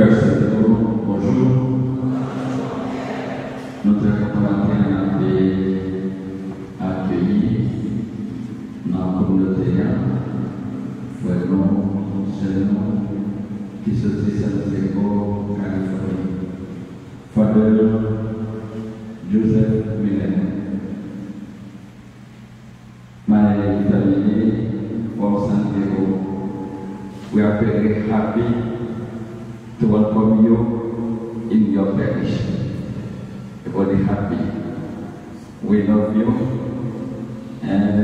Frères et sœurs, bonjour. Nous sommes contents d'accueillir dans la communauté, frères nous, sœurs nous, qui sont de San Diego, Californie. Father Joseph Miller. My family from San Diego, we are very happy to welcome you in your parish. Very happy. We love you, and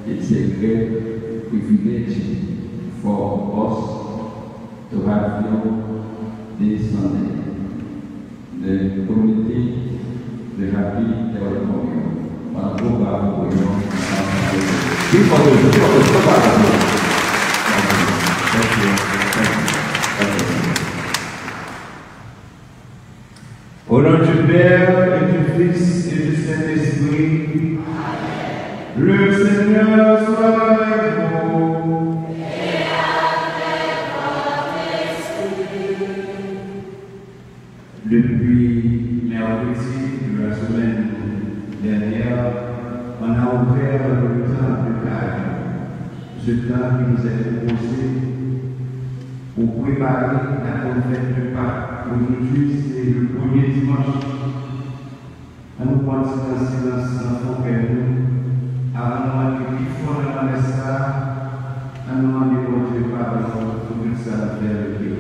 it's a great privilege for us to have you this Sunday. The community, the happy, they welcome you. Bravo, Au nom du Père et du Fils et du Saint-Esprit, le Seigneur soit avec vous. Et avec votre esprit. Depuis mercredi de la semaine dernière, on a ouvert le temps de carême, ce temps qui nous est proposé pour préparer la conférence de Pâques. Aujourd'hui, c'est le premier dimanche. On nous prend dans le silence sans faire nous, à nous demander qui font la messe, à nous demander pour Dieu pardon pour que ça faire le bien.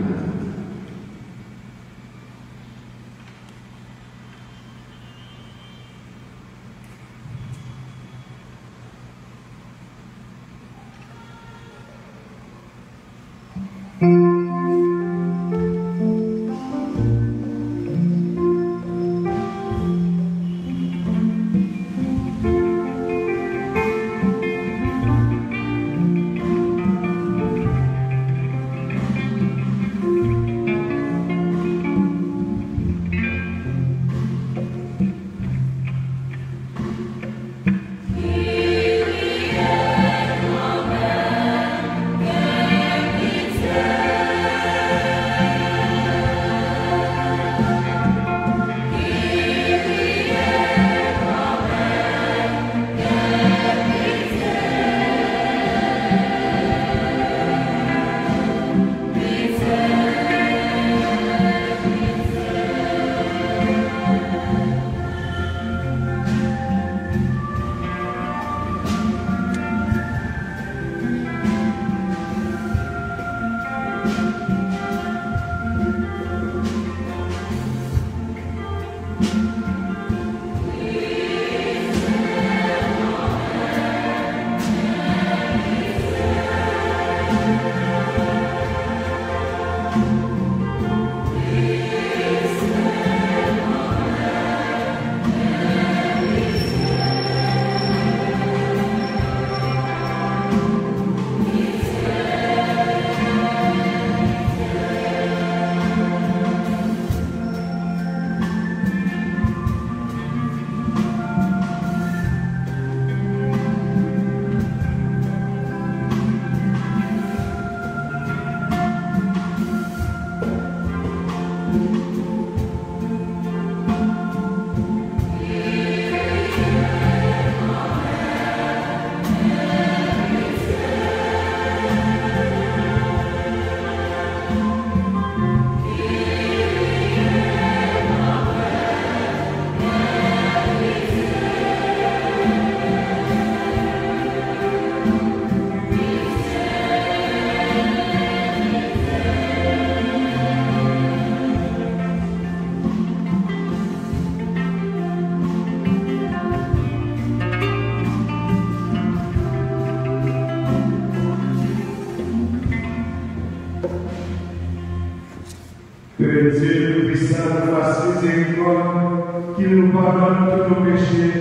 Que Dieu puissant nous fasse miséricorde, qu'il nous pardonne tous nos péchés,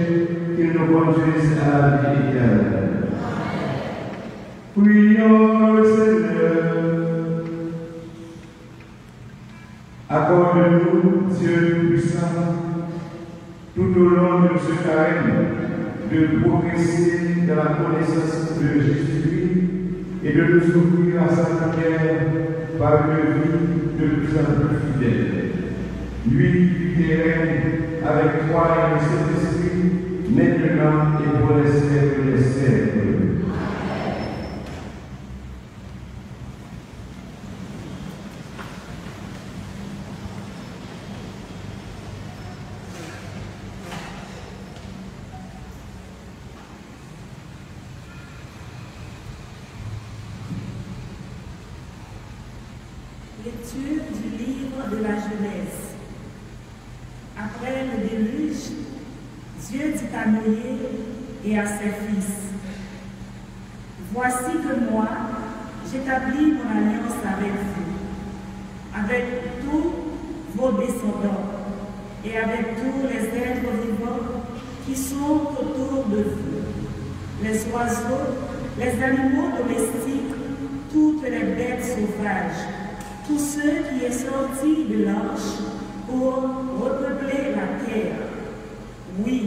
qu'il nous conduise à la vie éternelle. Prions le Seigneur. Accorde-nous, Dieu puissant, tout au long de ce carême, de progresser dans la connaissance de Jésus-Christ et de nous ouvrir à sa lumière par une vie de plus en plus fidèle. Lui qui règne avec toi et le Saint-Esprit, maintenant et pour les siècles des siècles. Lecture du livre de la Genèse. Après le déluge, Dieu dit à Noé et à ses fils, « Voici que moi, j'établis mon alliance avec vous, avec tous vos descendants et avec tous les êtres vivants qui sont autour de vous, les oiseaux, les animaux domestiques, toutes les bêtes sauvages, tous ceux qui est sorti de l'arche pour repeupler la terre. Oui,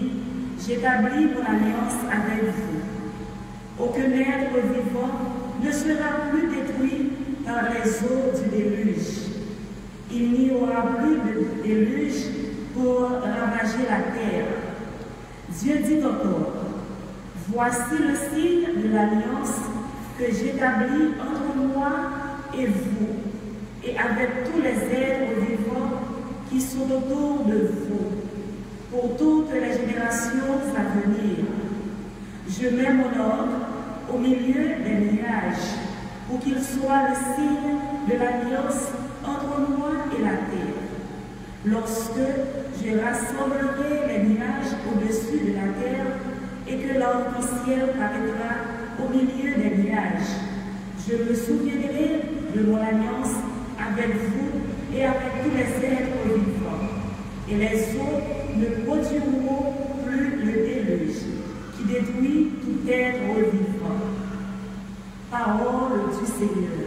j'établis mon alliance avec vous. Aucun être vivant ne sera plus détruit par les eaux du déluge. Il n'y aura plus de déluge pour ravager la terre. Dieu dit encore, « Voici le signe de l'alliance que j'établis entre moi et vous, et avec tous les êtres vivants qui sont autour de vous, pour toutes les générations à venir. Je mets mon ordre au milieu des nuages, pour qu'il soit le signe de l'alliance entre moi et la terre. Lorsque je rassemblerai les nuages au-dessus de la terre, et que l'arc-en-ciel paraîtra au milieu des nuages, je me souviendrai de mon alliance avec vous et avec tous les êtres vivants. Et les eaux ne produiront plus le déluge qui détruit tout être vivant. Parole du Seigneur.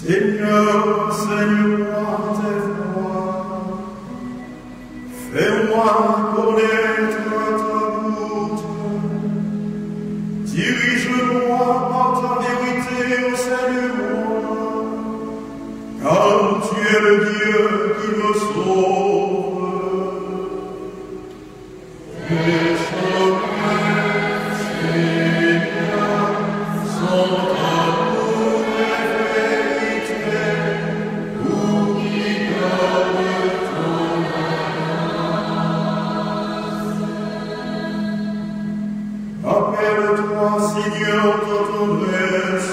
Seigneur, enseigne-moi tes voies, fais-moi connaître ta route, dirige-moi par ta vérité, enseigne-moi, car tu es le Dieu qui me sauve. Les chemins, Seigneur, sont amour et vérité, pour qui garde ton alliance. Appelle-toi, Seigneur, ta tendresse,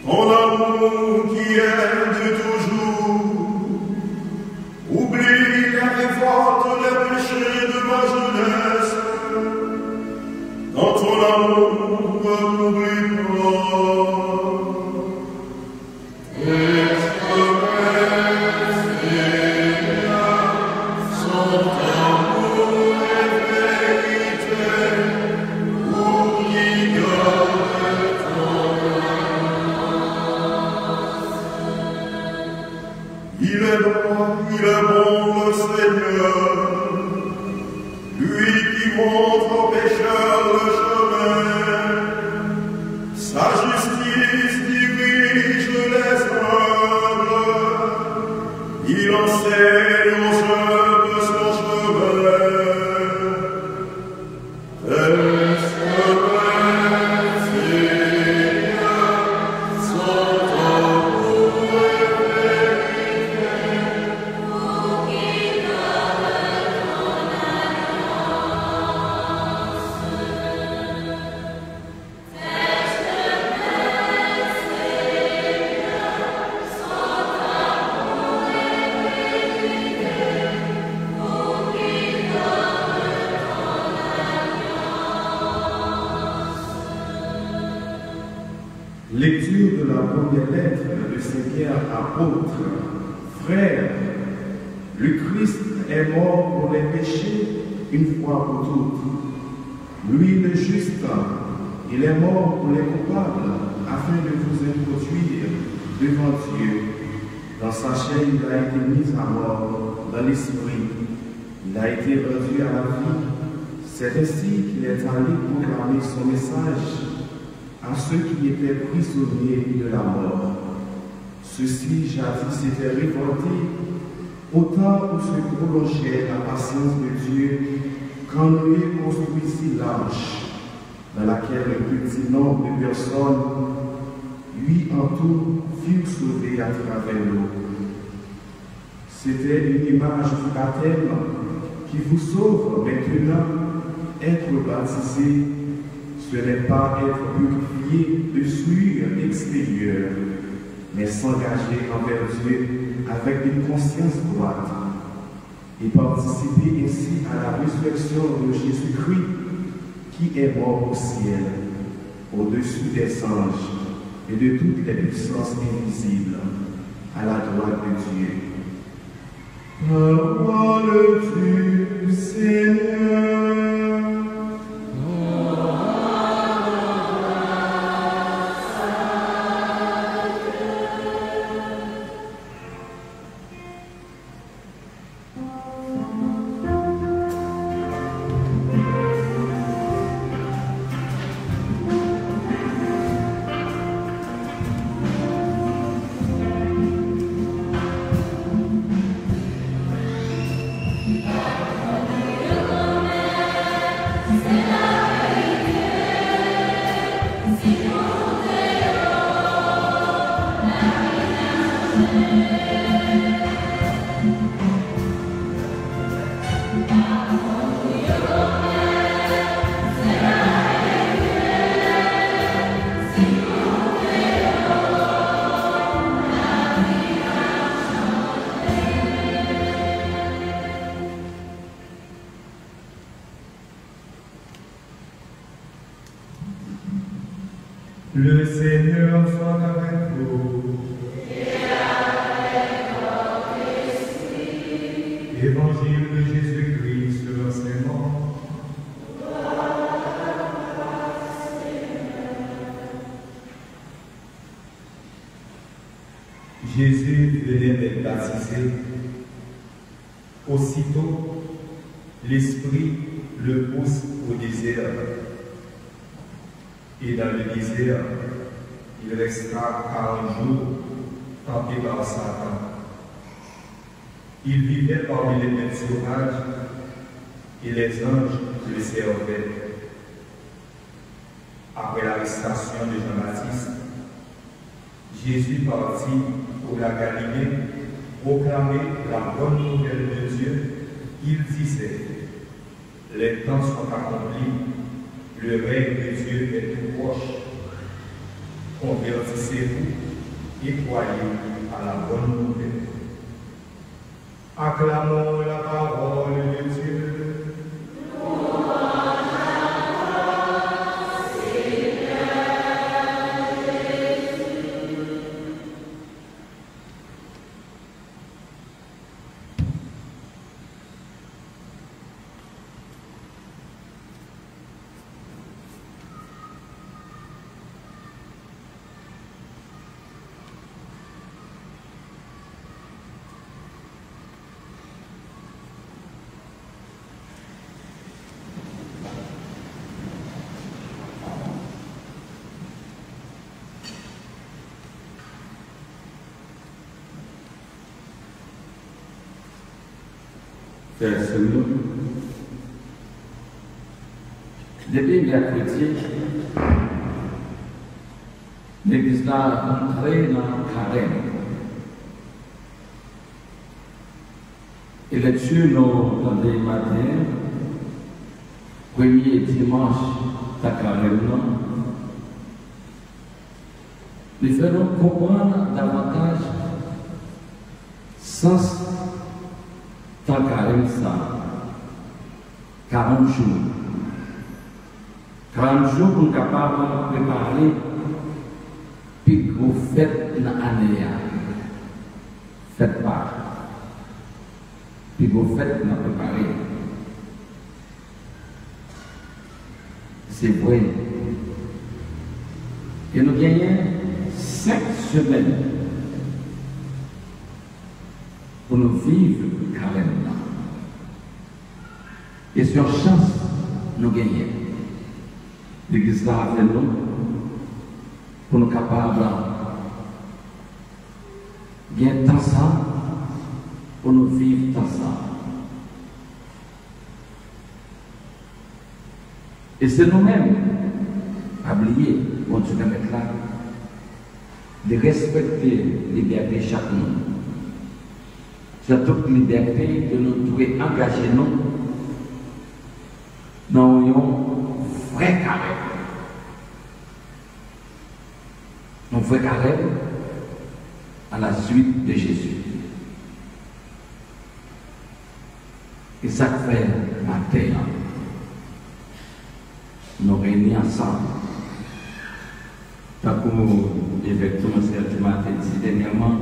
ton amour qui est de toujours. Oublie la révolte des péchés de ma jeunesse. Dans ton amour, n'oublie pas. Tes promesses, Seigneur, sont amour et vérité, pour qui garde ton alliance. Il est droit, il est bon, le Seigneur, lui qui montre aux pécheurs le chemin. Sa justice dirige les humbles, il enseigne aux humbles son chemin. Tes chemins, Seigneur, sont amour et vérité, pour qui garde ton alliance. Lecture de la première lettre de Saint Pierre apôtre. Frères, le Christ est mort pour les péchés une fois pour toutes. Lui le juste, il est mort pour les coupables afin de vous introduire devant Dieu. Dans sa chair, il a été mis à mort dans l'esprit. Il a été rendu à la vie. C'est ainsi qu'il est allé proclamer son message à ceux qui étaient prisonniers de la mort. Ceux-ci jadis s'étaient révoltés au temps où se prolongeait la patience de Dieu quand Noé construisit l'arche dans laquelle un petit nombre de personnes, 8 en tout, furent sauvées à travers l'eau. C'était une image du baptême qui vous sauve maintenant. Être baptisé, ce n'est pas être purifié de souillure extérieure, mais s'engager envers Dieu avec une conscience droite et participer ainsi à la résurrection de Jésus-Christ qui est mort au ciel, au-dessus des anges et de toutes les puissances invisibles, à la droite de Dieu. Parole du Seigneur. Le Seigneur soit avec vous. Et avec votre esprit. Évangile de Jésus-Christ selon ses morts. Jésus venait d'être baptisé. Aussitôt, l'Esprit le pousse au désert. Et dans le désert, il restera 40 jours tenté par Satan. Il vivait parmi les bêtes sauvages et les anges le servaient. Après l'arrestation de Jean-Baptiste, Jésus partit pour la Galilée proclamer la bonne nouvelle de Dieu. Il disait: les temps sont accomplis. Le règne de Dieu est tout proche. Convertissez-vous et croyez à la bonne nouvelle. Acclamons la parole de Dieu. Frères et sœurs, depuis mercredi, l'Église a entré dans le carême. Et là-dessus, nous, dans les matins, premier dimanche de carême, nous ferons comprendre davantage sens de carême ça. 40 jours. 40 jours pour être capable de préparer faites une année, faites pas. Puis vous faites nous préparer. C'est vrai. Et nous gagnons 5 semaines pour nous vivre carême. Et sur chance, nous gagnons. L'Église là avec nous pour nous capables de gagner tant ça pour nous vivre tant ça. Et c'est nous-mêmes, à oublier, continuer à mettre là, de respecter la liberté de chacun. Surtout la liberté de nous trouver engager nous dans un vrai carême. Un vrai carême à la suite de Jésus. Et ça fait matin. Nous réunissons ensemble. Tant que l'évêque Thomas du matin dit dernièrement,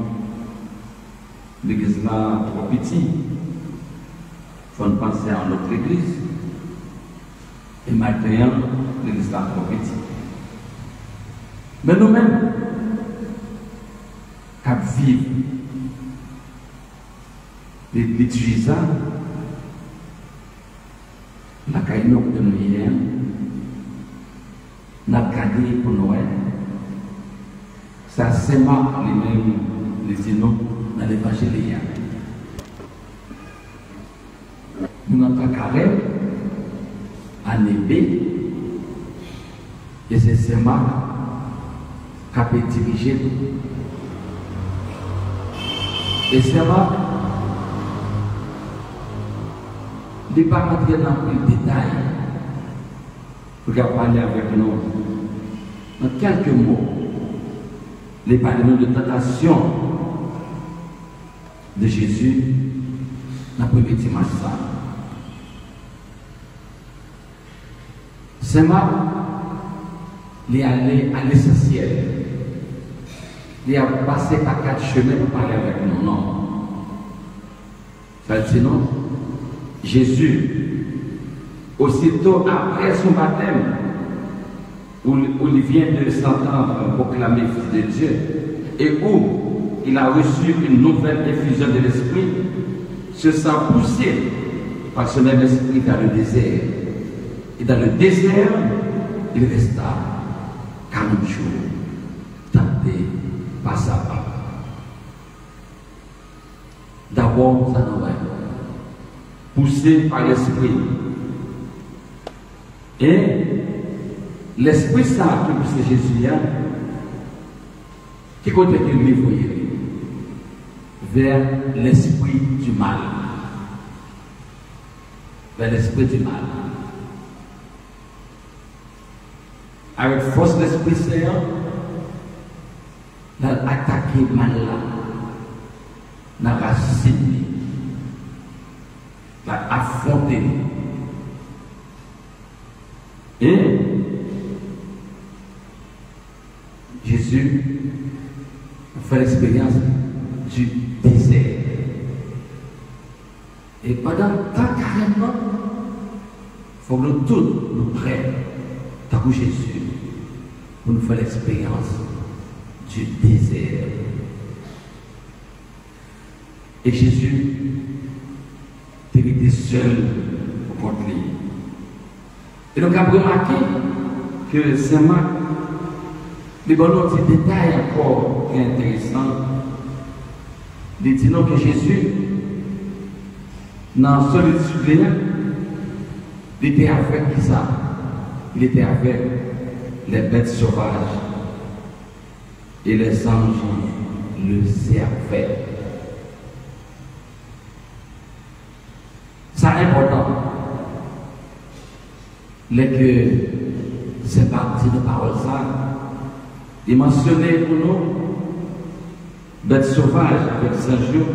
l'église est trop petite. Il faut penser à notre église. Et maintenant, l'église est trop petite. Mais nous-mêmes, cap vivre l'étudier ça, la caïnoque de nous hier, n'a gardé pour Noël. Ça c'est Marc lui-même, les sinon dans l'évangile. Nous avons carême à Nébé, et c'est Marc qui a dirigé. Et c'est Marc, il n'est pas rentré dans le détail. Pour parler avec nous, dans quelques mots, les parler de tentation de Jésus dans le premier dimanche. C'est Marc, il est allé à l'essentiel. Il a passé par 4 chemins pour parler avec nous. Non. Ça dit non. Jésus, aussitôt après son baptême, où il vient de s'entendre proclamer Fils de Dieu, et où il a reçu une nouvelle effusion de l'Esprit, se sent poussé par ce même Esprit dans le désert. Et dans le désert, il resta 40 jours, tenté par sa part. D'abord, ça Noël, poussé par l'Esprit. Et l'Esprit ça qui pousse Jésus, qui côté qu'il livre vers l'esprit du mal. Vers l'esprit du mal. Avec force l'Esprit Saint, il a attaqué le mal là, dans la racine, il a affronté. Et Jésus a fait l'expérience du désert. Et pendant tant carrément, il faut que nous tous nous prêts, tant que Jésus, pour nous faire l'expérience du désert. Et Jésus était seul au contre lui. Et donc, on a remarqué que Saint Marc, les bons petits détails encore intéressants, il dit non que Jésus, dans la solitude, il était avec qui ça? Il était avec les bêtes sauvages et les anges le servaient. C'est important. Les que c'est parti de parole ça, il mentionnait pour nous bêtes sauvages avec Saint-Jean.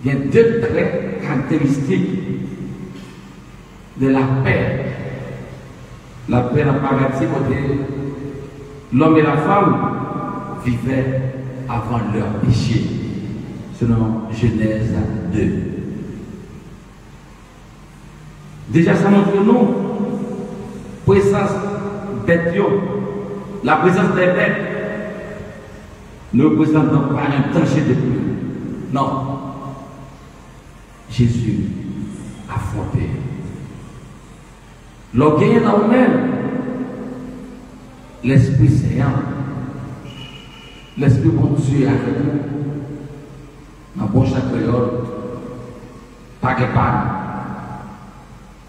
Il y a 2 traits caractéristiques de la paix. La paix dans le paradis, côté l'homme et la femme vivaient avant leur péché, selon Genèse 2. Déjà, ça montre nous, présence bête, la présence des bêtes ne représente pas un danger de plus. Non. Jésus a frappé. L'orgueil dans nous-mêmes, l'Esprit Saint, l'Esprit bon Dieu avec nous, dans bon chaque créole, pas de panne,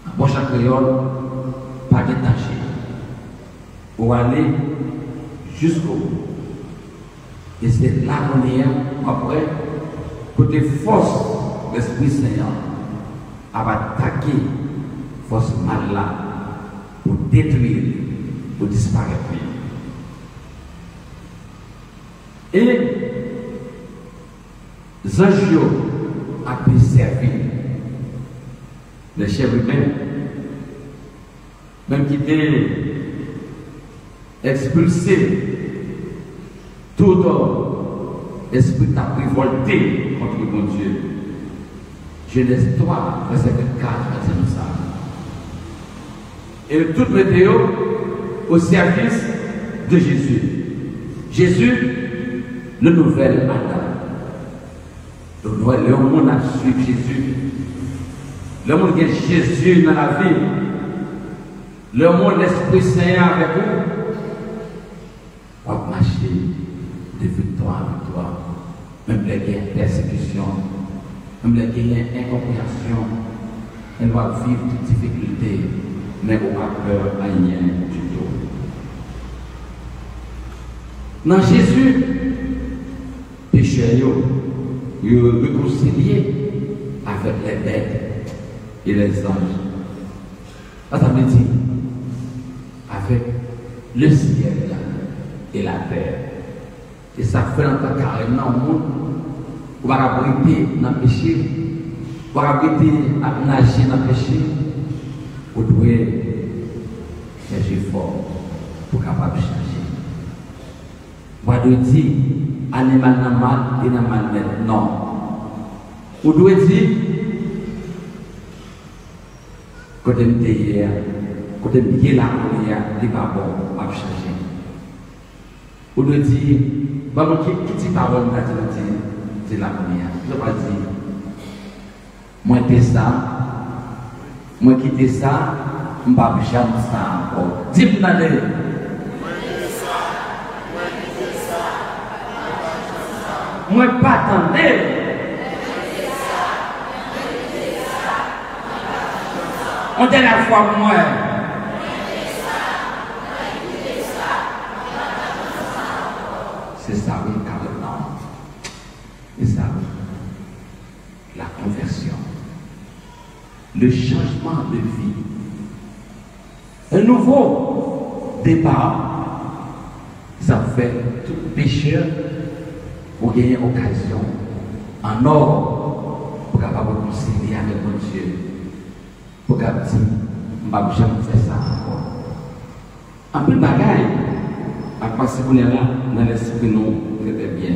dans bon chaque créole, pas de danger, pour aller jusqu'au bout. Et c'est là qu'on est après, côté force, l'Esprit Saint a attaqué force mal là pour détruire, pour disparaître. Et les anges ont pu servir les chefs humains, même qui étaient expulsés. Tout esprit a révolté contre le bon Dieu. Genèse 3, verset 4, c'est nous ça. Et tout météo au service de Jésus. Jésus, le nouvel Adam. Le monde a suivi Jésus. Le monde qui est Jésus dans la vie. Le monde, l'Esprit Saint avec vous. On va marcher de victoire en victoire. Même les gains de persécution, même les gains d'incompréhension, elle va vivre toutes difficultés, mais on n'a peur à rien du tout. Dans Jésus, pécheurs, ils sont réconciliés avec les bêtes et les anges. Ça veut dire avec le ciel et la terre. Et ça fait un temps carrément au monde. On va abriter dans le péché. On va abriter à nager dans le péché. On doit faire fort pour capable de changer. On doit dire animal n'a mal et n'a mal non. On doit dire quand on est hier, quand on est là, il n'est pas bon à changer. On doit dire qui dit parole, c'est la première. Je ne vais pas dire, moi qui ça, moi qui dis ça, je ne vais pas jamais ça encore. Dis-moi d'aller. Moi pas attendre. On est la foi moi. C'est ça, oui, carrément. C'est ça, la conversion, le changement de vie, un nouveau départ. Ça fait tout pécheur pour gagner occasion en or pour capable de concilier avec mon Dieu, pour capable de dire, je ne vais jamais faire ça encore. En plus de bagaille, à passer pour là, dans l'esprit nous très bien.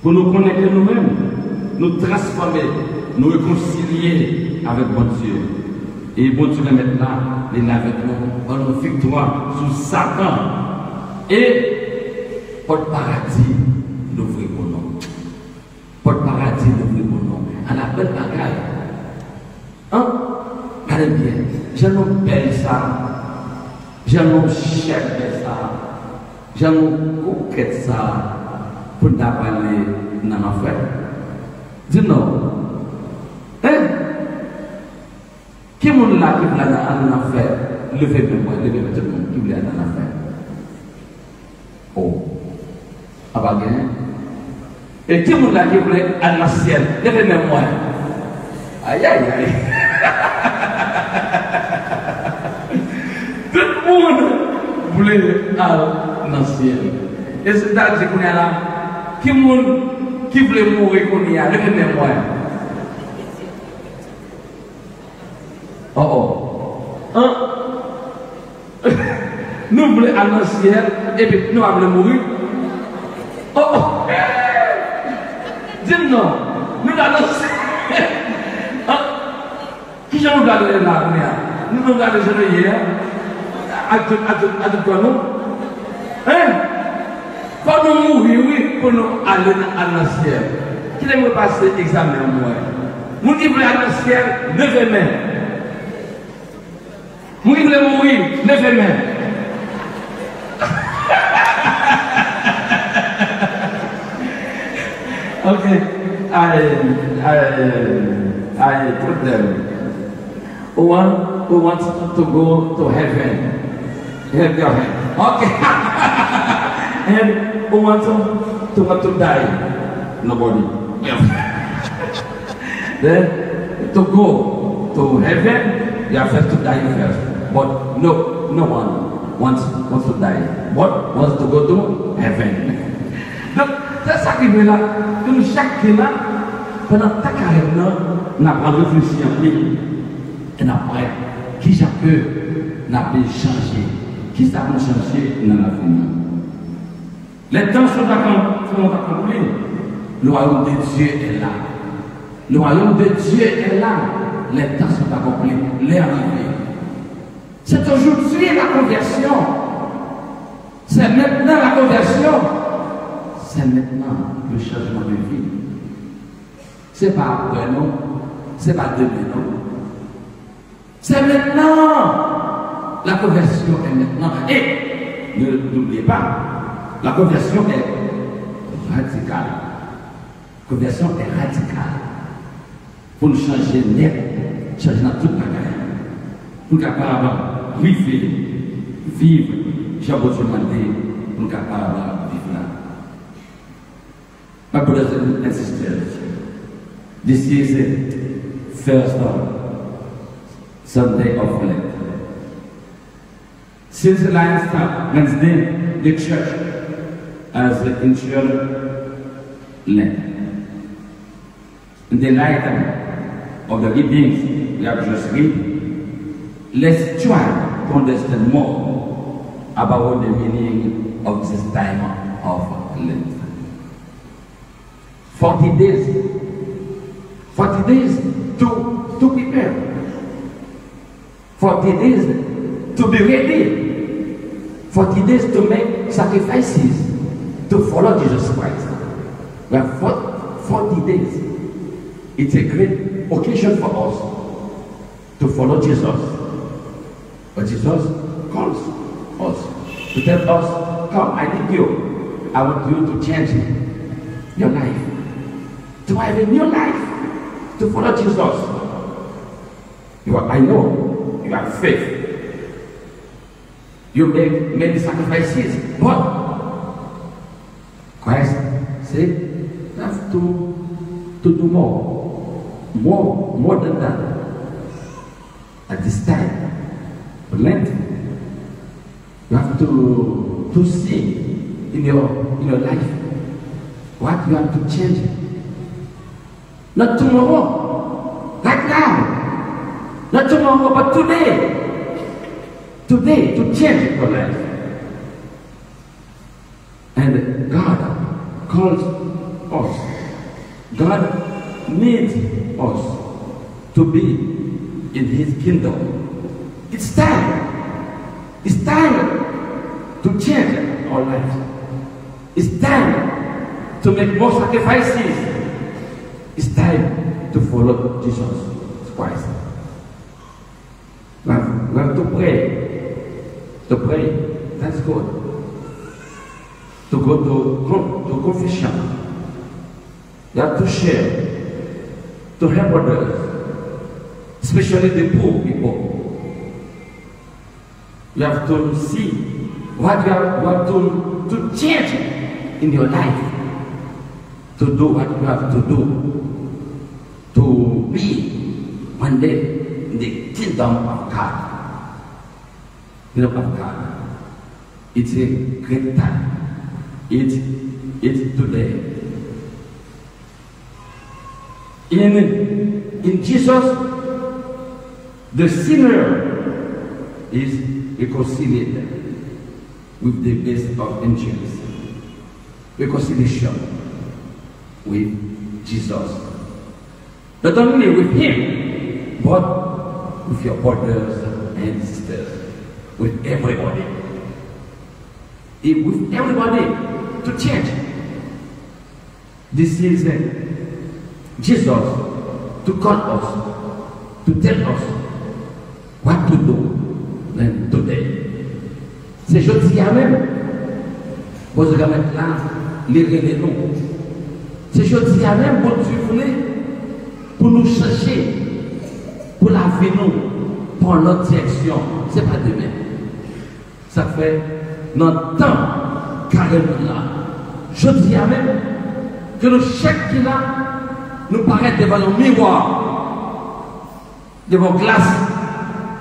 Pour nous connecter nous-mêmes, nous transformer, nous réconcilier avec bon Dieu. Et bon Dieu maintenant, il est avec nous, dans nos victoires sur Satan. Et pour le paradis, l'ouvrir pour nous. Pour le paradis, l'ouvrir pour nous. À la belle bagaille. Hein? Allez bien, j'aime belle ça. J'aime cher ça. J'aime coquette ça. Pour t'aballer dans l'enfer. Dis-nous. Hein? Qui est là qui est dans l'enfer? Levez-moi, levez-moi tout le monde qui est dans l'enfer. Oh. Abagin. Et qui est là qui est dans le ciel? Levez-moi. Aïe, aïe, aïe. Tout le monde voulait aller dans le ciel. Et c'est là qu'on est là. Qui voulait mourir qu'on y a? Levez-moi. Oh oh. Hein? Nous voulons aller dans le ciel et puis nous allons mourir. maintenant, nous allons. Qui j'en regarde là, nous regardons hier, à tout nous. Hein? Pour nous mourir, oui, pour nous aller à la ciel. Qui aimerait passer l'examen moi? Nous qui voulons aller au ciel, levez main. Nous qui voulons mourir, levez main. Okay, I put them. Who wants to go to heaven? Have your hand. Okay. And who wants to die? Nobody. Then to go to heaven, you have to die first. But no one wants to die. But wants to go to heaven. Donc, c'est ça qui veut là, que nous chacun là, pendant ta carrière, nous avons réfléchi un peu. Et après, qui ça peut changer? Qui ça peut changer dans la vie? Les temps sont accomplis. Le royaume de Dieu est là. Le royaume de Dieu est là. Les temps sont accomplis. Les arrivées. C'est aujourd'hui la conversion. C'est maintenant la conversion. C'est maintenant le changement de vie. C'est pas après non. C'est pas demain non. C'est maintenant. La conversion est maintenant. Et n'oubliez pas, la conversion est radicale. La conversion est radicale. Pour nous changer net, changer dans toute la carrière. Pour nous capables de vivre, j'ai besoin de demander, pour nous capables de vivre là. My brothers and sisters, this is the first Sunday of Lent. Since the last Wednesday, the church has ensured Lent. In the light of the readings we have just read, let's try to understand more about the meaning of this time of Lent. 40 days. 40 days to prepare. 40 days to be ready. 40 days to make sacrifices to follow Jesus Christ. We have 40 days. It's a great occasion for us to follow Jesus. But Jesus calls us to tell us, come, I need you. I want you to change your life. To have a new life, to follow Jesus. I know you have faith. You make many sacrifices, but Christ said you have to do more than that. At this time, Lent, you have to see in your life what you have to change. Not tomorrow, right now. Not tomorrow, but today. Today, to change your life. And God calls us. God needs us to be in His kingdom. It's time. It's time to change our lives. It's time to make more sacrifices. It's time to follow Jesus Christ. We have to pray. To pray, that's good. To go to confession. You have to share. To help others. Especially the poor people. You have to see what you have to change in your life. To do what you have to do. To be one day in the kingdom of God. Kingdom of God. It's a great time. It's today. In Jesus, the sinner is reconciled with the best of angels. Reconciliation with Jesus. Not only with him, but with your brothers and sisters, with everybody. With everybody to change. This is Jesus to call us, to tell us what to do today. C'est jeudi à même. Vous allez mettre là, les noms. C'est jeudi à même, bon Dieu voulait, pour nous chercher, pour la vie nous, pour notre direction. Ce n'est pas demain. Ça fait notre temps carrément là. Jeudi à même, que nous chaque qui là, nous paraît devant le miroir, devant glace,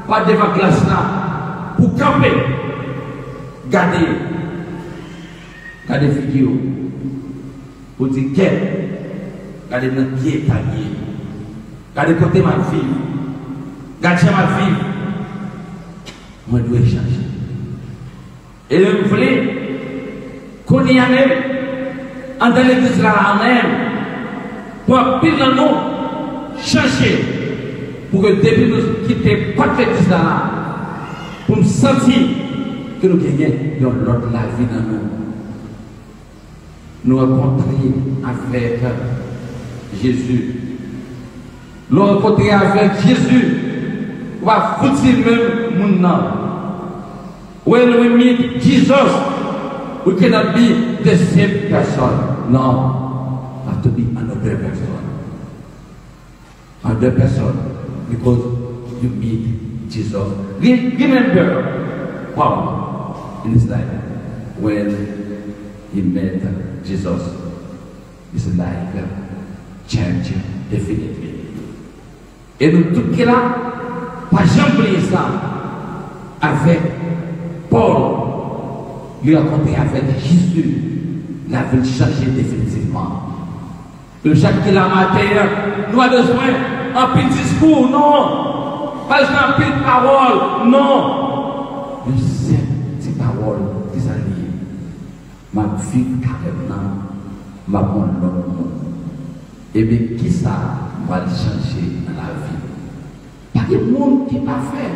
pas devant glace là, pour camper, garder vidéo, pour dire qu'elle, garder notre pied taillé, garder côté ma vie, garder ma vie, moi je dois changer. Et je voulais qu'on y ait même, en dans l'église là même, pour pile dans nous, changer, pour que depuis nous quitter pas l'église là, pour me sentir que nous gagnons dans l'autre la vie dans nous. Nous rencontrer avec Jésus. Nous rencontrer avec Jésus. On va foutre même mon nom. When we meet Jesus, we cannot be the same person. No, have to be another person. Another person, because you meet Jesus. Remember Paul in his life when he met Jesus. His life changed definitely. Et nous tous qui là, pas jamais oublier ça avec Paul. Il a rencontré avec Jésus, la vie changé définitivement. Le chaque qui l'a matin, nous avons besoin d'un petit discours, non. Pas besoin d'un petit parole, non. Le simple parole qui s'allie. Ma vie carrément, ma bonne l'homme. Et bien, qui ça va le changer dans la vie? Pas de monde qui pas fait.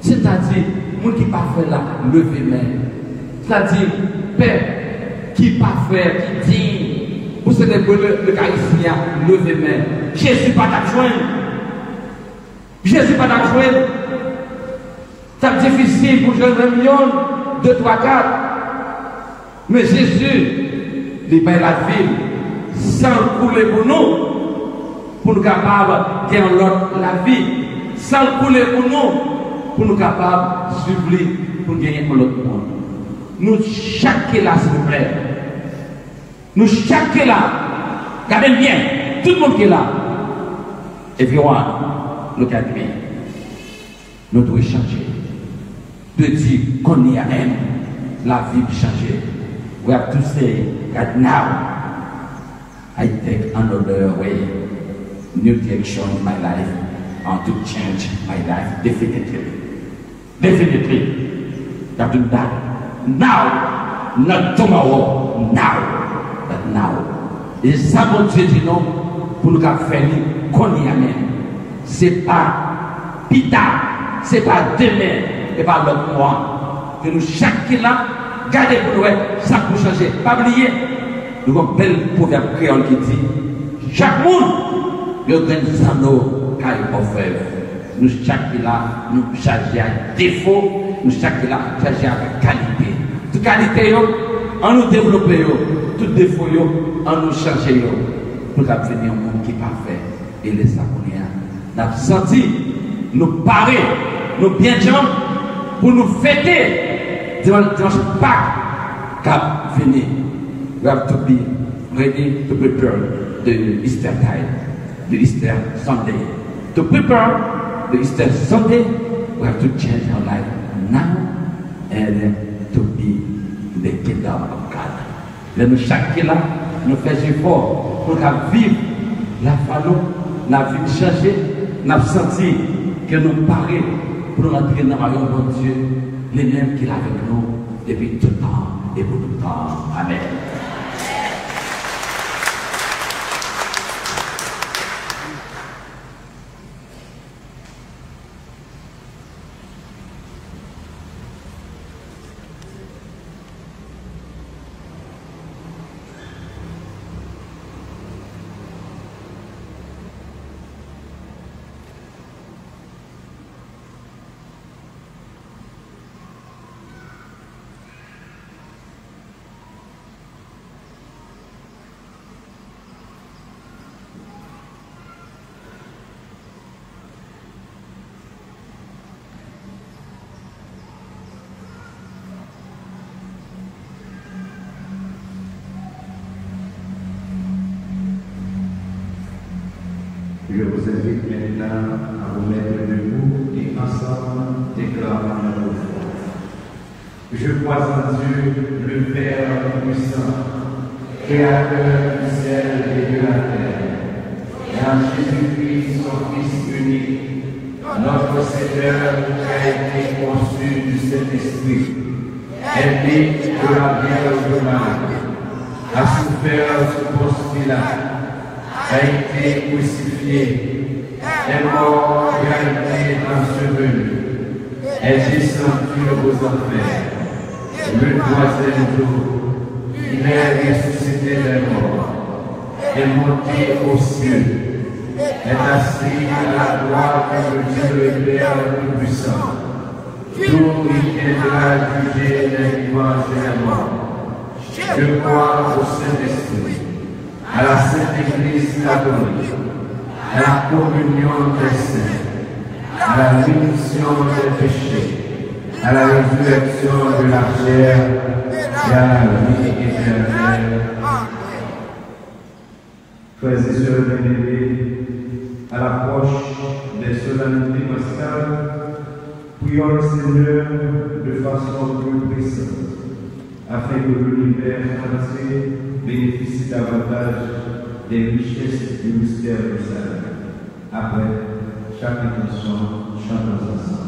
C'est-à-dire, monde qui pas fait la lever main. C'est-à-dire, Père, qui pas fait, qui dit, vous savez le Caïsien, lever main. Jésus pas t'ajoindre. Jésus pas t'ajoindre. C'est difficile pour jouer 1 million, 2, 3, 4. Mais Jésus, il paye la vie sans couler pour nous capables de gagner la vie, sans couler pour nous capables de suivre, pour gagner l'autre monde. Nous chaque là, s'il vous plaît. Nous chaque là, regardez bien, tout le monde qui est là. Everyone, look at me. Nous devons changer. De dire qu'on y a la vie changer. We have to say that now I take another way, new direction in my life, and to change my life definitely. Definitely. You have to do that now, not tomorrow, now, but now. Et ça, mon Dieu dit non, pour nous faire qu'on y a même. C'est pas plus tard, c'est pas demain, et pas l'autre mois. Que nous, chaque là, gardez pour nous, ça pour changer. Pas oublier, nous avons un bel proverbe créole qui dit chaque monde, il y a un sanneau qui est nous, chaque là, nous charger à défaut, nous, chaque là, charger avec qualité. Toute qualité, en nous développer, tout défaut, en nous changer, pour devenir un monde qui est parfait. Et les Samonéens, nous avons senti, nous parer, nous bien jambes, pour nous fêter devant ce Pâques qui venir. We have to be ready to prepare the Easter time, the Easter Sunday. To prepare the Easter Sunday, we have to change our life now and to be in the kingdom of God. Là, nous, chaque là, nous faisons effort pour vivre la famille, la vie changer, nous avons senti que nous parions pour nous entrer dans le royaume de Dieu, les mêmes qu'il a avec nous depuis tout le temps et pour tout le temps. Amen. Je vous invite maintenant à vous mettre debout et ensemble déclarons notre foi. Je crois en Dieu, le Père Tout-Puissant, Créateur du ciel et de la terre, et en Jésus-Christ, son Fils unique, notre Seigneur qui a été conçu du Saint-Esprit, est né de la Vierge Marie, a souffert sous Ponce Pilate, a été crucifié, est mort et a été enseveli, est descendu aux enfers, le troisième jour, il est ressuscité des morts, est monté aux cieux, est assis à la droite de Dieu le Père Tout-Puissant, d'où il viendra juger les vivants et les morts. Je crois au Saint-Esprit, à la Sainte Église catholique, à la communion des saints, à la rémission des péchés, à la résurrection de la chair et à la vie éternelle. Frères et sœurs bien-aimés, à l'approche des solennités pascales, prions le Seigneur de façon plus pressante, afin que l'univers entier bénéficie davantage des richesses du mystère du salut. Après chaque intention, chantons ensemble.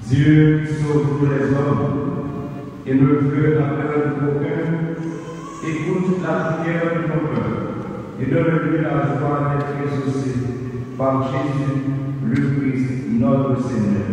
Dieu sauve tous les hommes et ne veut la peur d'aucun. Écoute la prière de nos cœurs et donne-lui la joie d'être exaucé par Jésus, le Christ, notre Seigneur.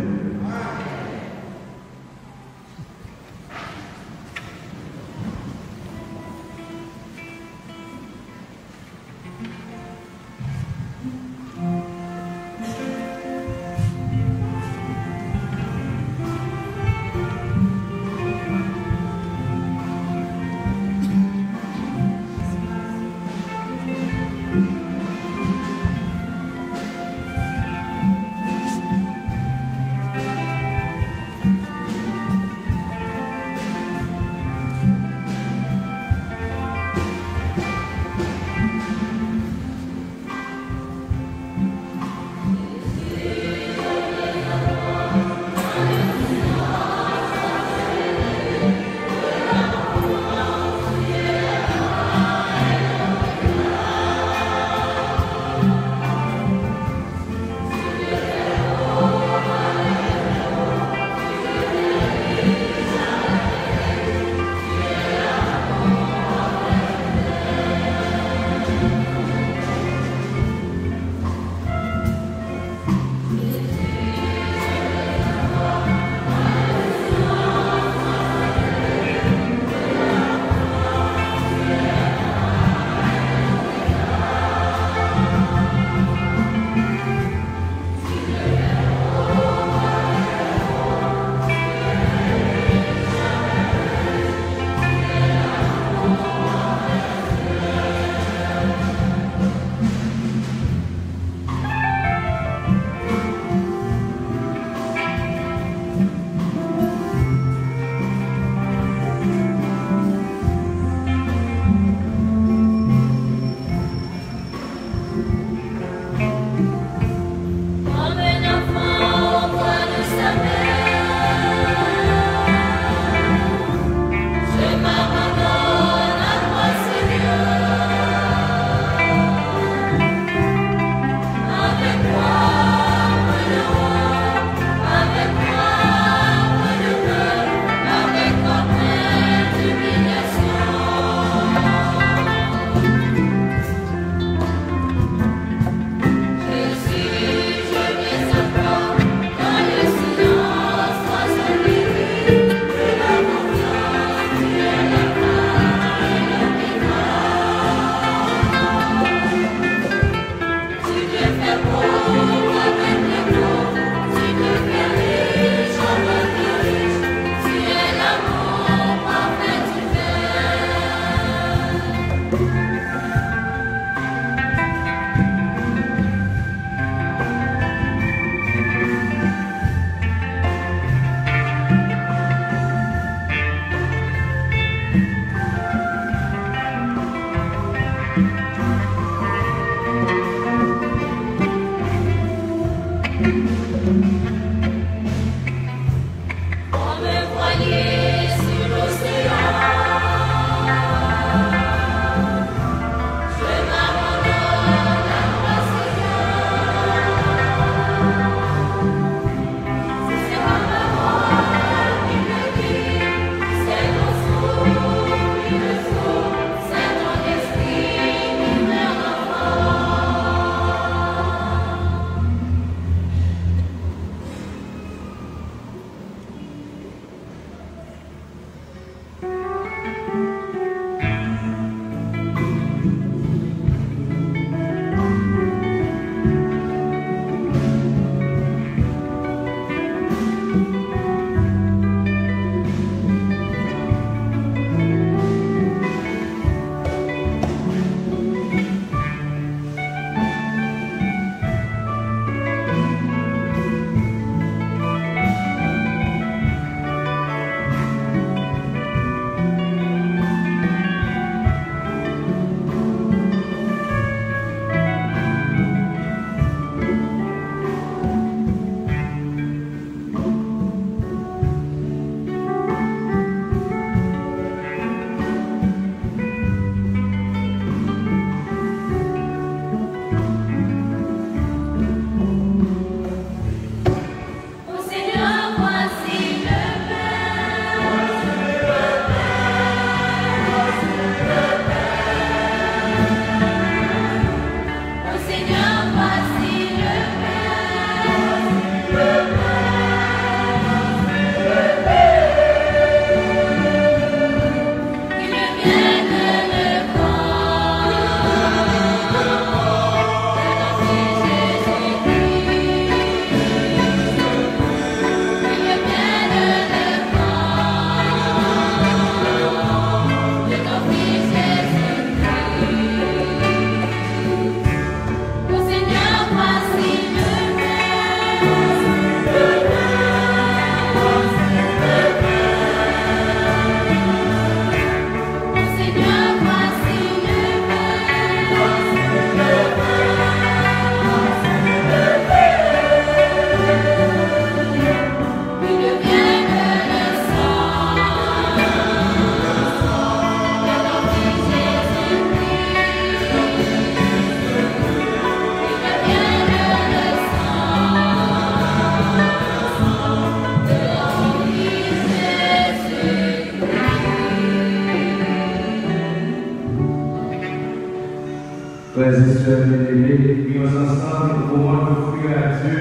sœurs bien-aimées, prions ensemble au moment d'offrir à Dieu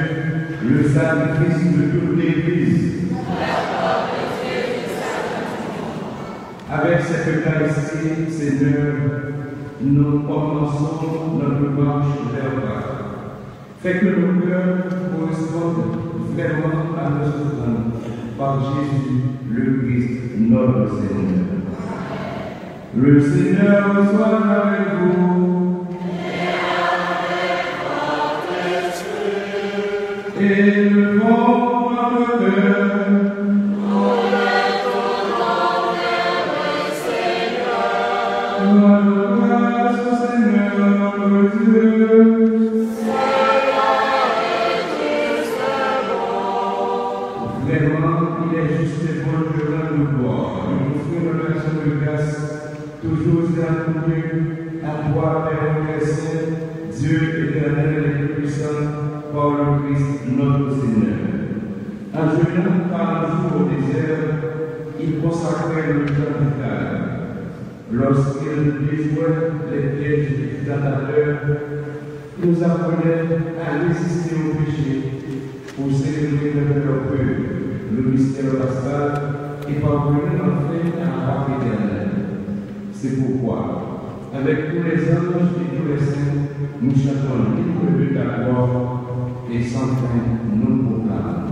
le sacrifice de toute l'Église. Avec cette Eucharistie, Seigneur, nous commençons notre marche vers toi. Fais que nos cœurs correspondent vraiment à notre temps par Jésus, le Christ, notre Seigneur. Le Seigneur soit avec vous. Et le bon votre cœur. Toujours accoutumé à toi, Père Saint, Dieu éternel et puissant, par le Christ notre Seigneur. En jeûnant par un jour au désert, il consacrait le temps vital. Lorsqu'il déjouait les pièges du tentateur, il nous apprenait à résister au péché pour célébrer le peuple, le mystère pascal et parvenir enfin à la paix éternelle. C'est pourquoi, avec tous les anges et tous les saints, nous chantons l'hymne de ta gloire et sans fin nous proclamons.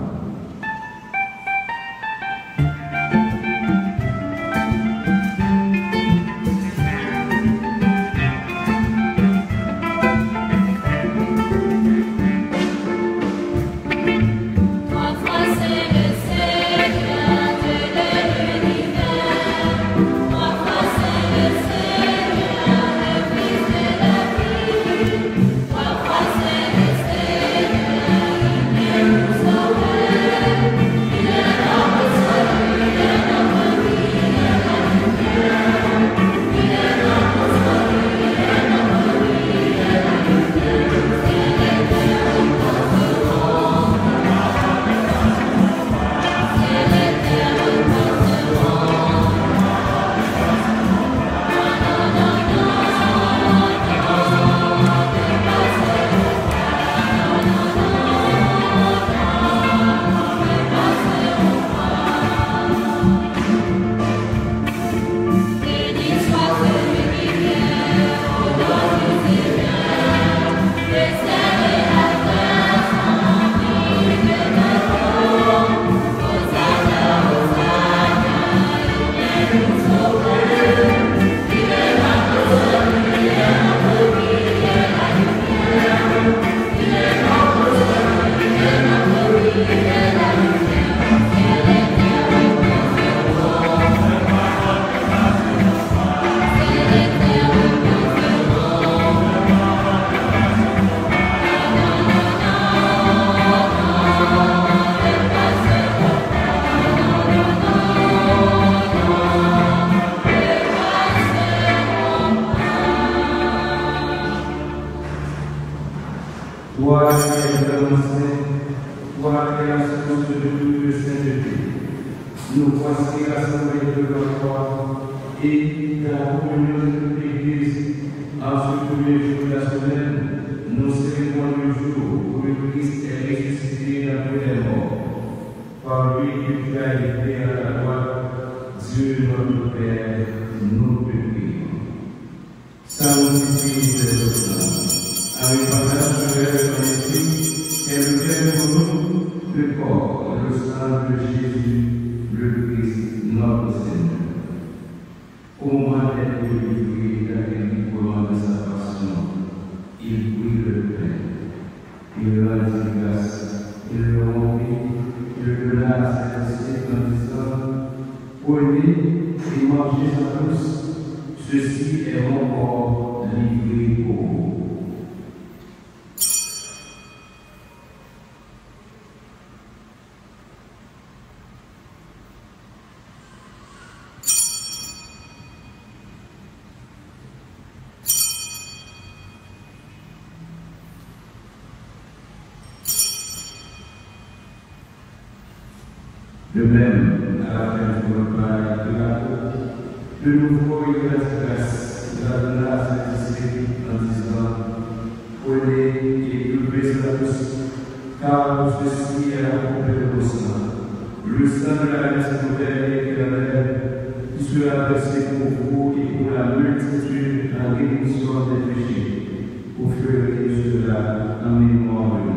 De même, à la fin du repas de la côte, de nouveau il reste grâce, la grâce est en disant prenez et doublez à tous, car ceci est la complément au sang. Le sang de la messe nouvelle et éternelle, qui sera versé pour vous et pour la multitude en rémission des péchés, au feu de cela en mémoire de nous.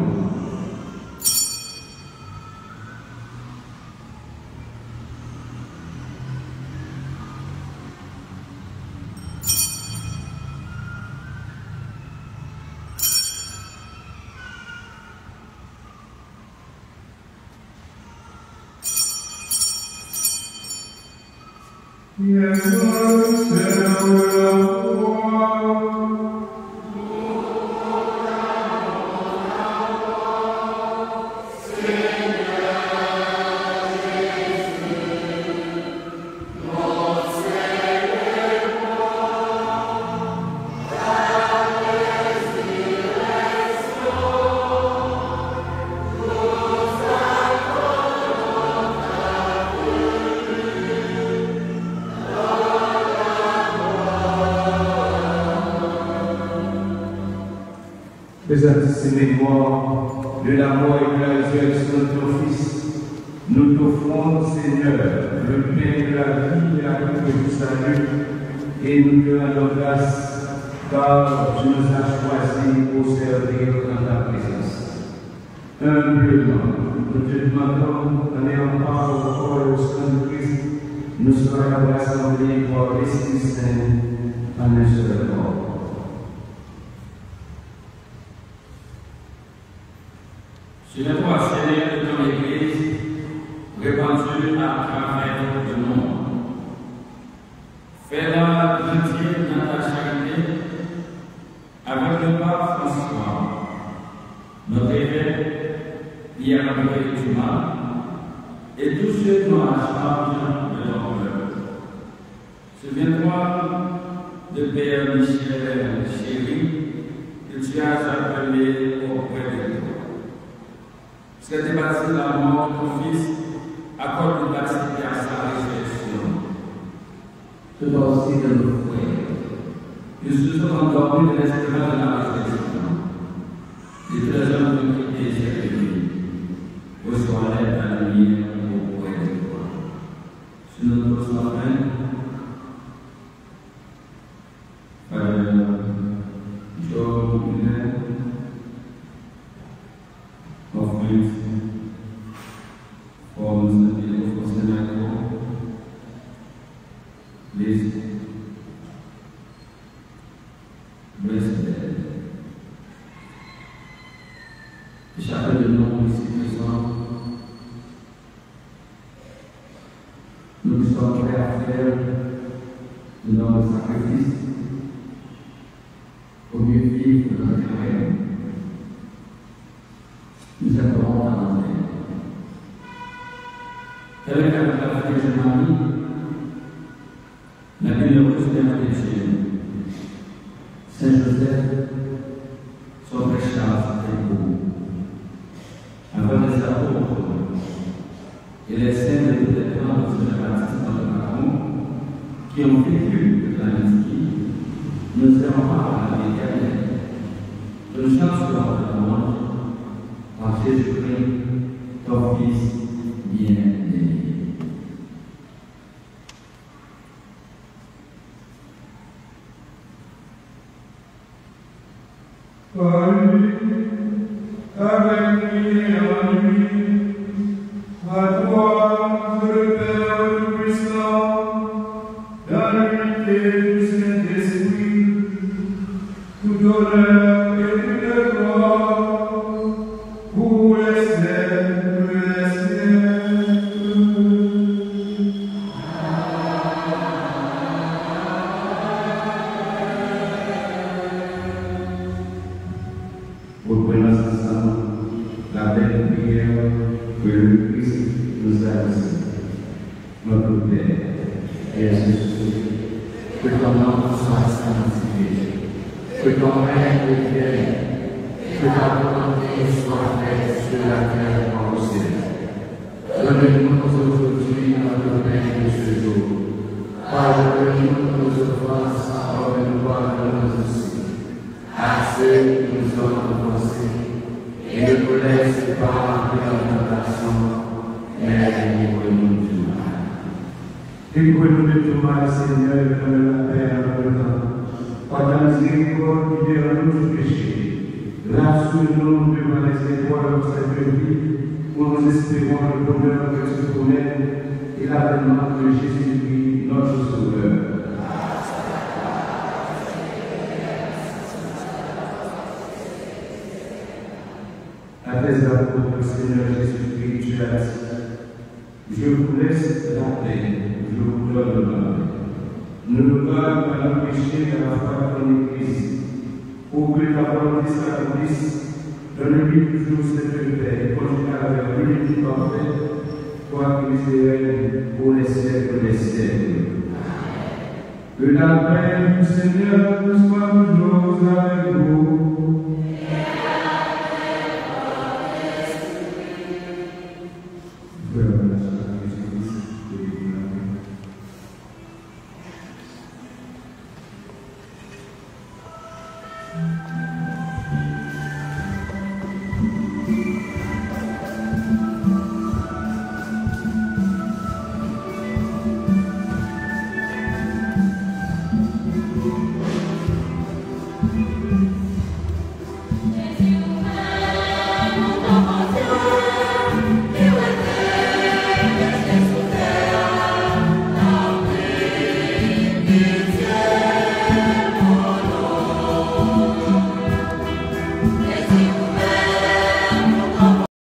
Mémoire de la mort et de la résurrection de ton Fils, nous t'offrons, Seigneur, le pain de la vie et la coupe du salut, et nous te rendons grâce, car tu nous as choisis pour servir dans ta présence. Humblement, nous te demandons, en ayant part au corps et au sang de Christ, nous soyons rassemblés par l'Esprit Saint en un seul corps. C'est le toi, Seigneur, de ton Église, répandue à travers le monde. Fais-la grandir dans ta charité avec le pape François, notre évêque, Pierre-André Dumas, et tous ceux qui ont la charge de ton peuple. Souviens-toi de Père Michel Chéri, que tu as appelé auprès de toi. Parce que tu bâti la mort de ton Fils, accorde une baptité à sa résurrection. Tu dois aussi de nos frères. Nous sommes endormis de l'espérance de la résurrection. Les deux hommes de qui désirent de lui, reçoivent l'aide à la lumière auprès de toi. Sur notre souverain, Joe Muller, offrant pour nous aider au Sénégal, les Brésilais. Chacun de nous ici présents, nous sommes prêts à faire de notre sacrifice pour mieux vivre notre rêve. Nous adorons ta bonté. Avec la Vierge Marie, la bienheureuse Mère de Dieu, Saint Joseph, son frère Charles Thébault, avant les apôtres et les saints et les témoins de Jean-Baptiste dans le Macron, qui ont vécu la mystique, nous serons pas à la éternelle. Nous chantons la louange par Jésus-Christ, ton Fils bien-aimé. Avec lui et en lui, à toi, le Père puissant, dans l'unité du Saint-Esprit, tout honneur et toute gloire, pour les siècles des siècles. Reprenons ensemble la belle prière que le Christ nous a laissée. Notre Père, et Jésus, que ton nom soit sanctifié, que ton règne vienne, que ta volonté soit faite sur la terre comme au ciel. Donne-nous aujourd'hui notre pain de ce jour. Pardonne-nous nos offenses, comme nous pardonnons aussi. ceux qui nous ont offensés, et ne nous laisse pas entrer en tentation, mais délivre-nous du mal. Délivre-nous de tout mal, Seigneur, et donne la paix à notre temps. Par ta miséricorde, libère-nous du péché. Rassure-nous devant les étoiles de cette vie, où nous espérons le bonheur que tu promets et l'avènement de Jésus-Christ, notre Sauveur. À tes apôtres, Seigneur Jésus-Christ, tu as dit, je vous laisse la paix, je vous donne la paix. Ne nous garde pas l'empêcher de la foi de ton Église, pour que ta volonté s'accomplisse. Donne-lui toujours cette paix, conjugale avec l'unité parfaite, toi qui misérable pour les siècles des siècles. Que la paix du Seigneur soit toujours avec vous.